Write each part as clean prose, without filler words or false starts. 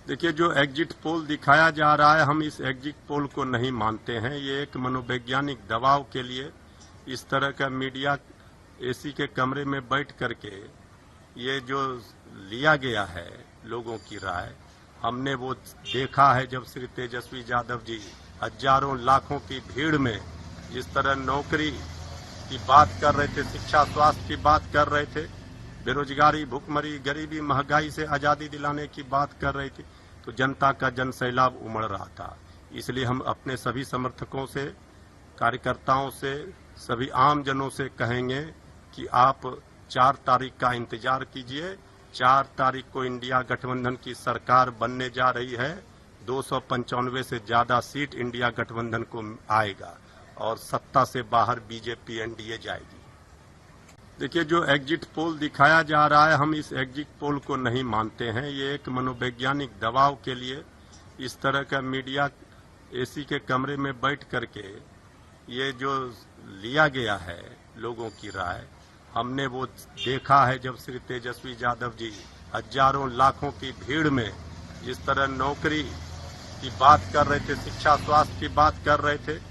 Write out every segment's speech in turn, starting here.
देखिए, जो exit poll दिखाया जा रहा है, हम इस एग्जिट पोल को नहीं मानते हैं। ये एक मनोवैज्ञानिक दबाव के लिए इस तरह का मीडिया एसी के कमरे में बैठ करके ये जो लिया गया है लोगों की राय, हमने वो देखा है जब श्री तेजस्वी यादव जी हजारों लाखों की भीड़ में जिस तरह नौकरी की बात कर रहे थे, शिक्षा स्वास्थ्य की बात कर रहे थे, बेरोजगारी, भुखमरी, गरीबी, महंगाई से आजादी दिलाने की बात कर रही थी, तो जनता का जन सैलाब उमड़ रहा था। इसलिए हम अपने सभी समर्थकों से, कार्यकर्ताओं से, सभी आम जनों से कहेंगे कि आप 4 तारीख का इंतजार कीजिए। 4 तारीख को इंडिया गठबंधन की सरकार बनने जा रही है। 295 से ज्यादा सीट इंडिया गठबंधन को आएगा और सत्ता से बाहर बीजेपी एनडीए जाएगी। देखिए, जो एग्जिट पोल दिखाया जा रहा है, हम इस एग्जिट पोल को नहीं मानते हैं। ये एक मनोवैज्ञानिक दबाव के लिए इस तरह का मीडिया एसी के कमरे में बैठ करके ये जो लिया गया है लोगों की राय, हमने वो देखा है जब श्री तेजस्वी यादव जी हजारों लाखों की भीड़ में जिस तरह नौकरी की बात कर रहे थे, शिक्षा स्वास्थ्य की बात कर रहे थे,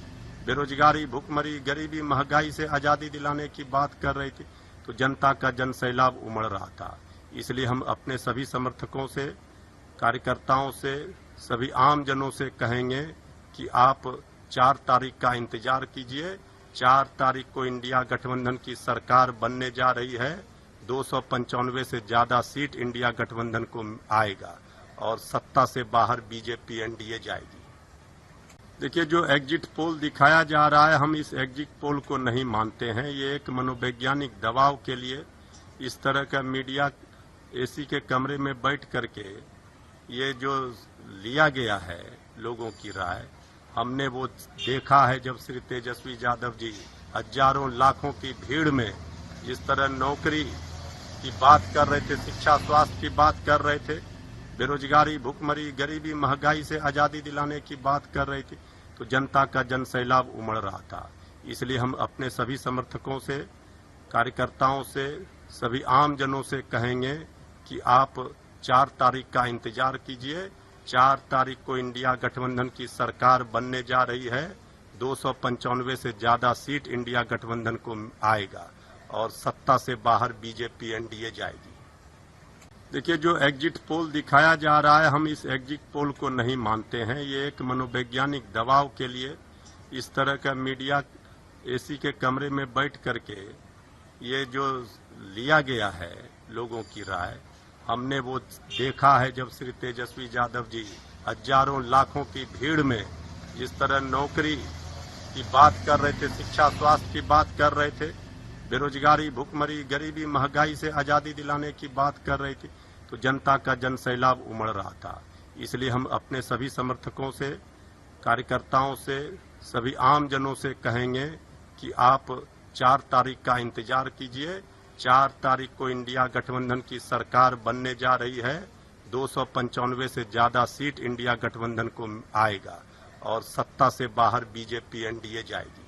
बेरोजगारी, भुखमरी, गरीबी, महंगाई से आजादी दिलाने की बात कर रही थी, तो जनता का जन सैलाब उमड़ रहा था। इसलिए हम अपने सभी समर्थकों से, कार्यकर्ताओं से, सभी आम जनों से कहेंगे कि आप 4 तारीख का इंतजार कीजिए। 4 तारीख को इंडिया गठबंधन की सरकार बनने जा रही है। 295 से ज्यादा सीट इंडिया गठबंधन को आएगा और सत्ता से बाहर बीजेपी एनडीए जाएगी। देखिए, जो एग्जिट पोल दिखाया जा रहा है, हम इस एग्जिट पोल को नहीं मानते हैं। ये एक मनोवैज्ञानिक दबाव के लिए इस तरह का मीडिया एसी के कमरे में बैठ करके ये जो लिया गया है लोगों की राय, हमने वो देखा है जब श्री तेजस्वी यादव जी हजारों लाखों की भीड़ में जिस तरह नौकरी की बात कर रहे थे, शिक्षा स्वास्थ्य की बात कर रहे थे, बेरोजगारी, भुखमरी, गरीबी, महंगाई से आजादी दिलाने की बात कर रही थी, तो जनता का जन सैलाब उमड़ रहा था। इसलिए हम अपने सभी समर्थकों से, कार्यकर्ताओं से, सभी आम जनों से कहेंगे कि आप 4 तारीख का इंतजार कीजिए। 4 तारीख को इंडिया गठबंधन की सरकार बनने जा रही है। 295 से ज्यादा सीट इंडिया गठबंधन को आएगा और सत्ता से बाहर बीजेपी एनडीए जाएगी। देखिए, जो एग्जिट पोल दिखाया जा रहा है, हम इस एग्जिट पोल को नहीं मानते हैं। ये एक मनोवैज्ञानिक दबाव के लिए इस तरह का मीडिया एसी के कमरे में बैठ करके ये जो लिया गया है लोगों की राय, हमने वो देखा है जब श्री तेजस्वी यादव जी हजारों लाखों की भीड़ में जिस तरह नौकरी की बात कर रहे थे, शिक्षा स्वास्थ्य की बात कर रहे थे, बेरोजगारी, भुखमरी, गरीबी, महंगाई से आजादी दिलाने की बात कर रही थी, तो जनता का जन सैलाब उमड़ रहा था। इसलिए हम अपने सभी समर्थकों से, कार्यकर्ताओं से, सभी आम जनों से कहेंगे कि आप 4 तारीख का इंतजार कीजिए। 4 तारीख को इंडिया गठबंधन की सरकार बनने जा रही है। 295 से ज्यादा सीट इंडिया गठबंधन को आएगा और सत्ता से बाहर बीजेपी एनडीए जाएगी।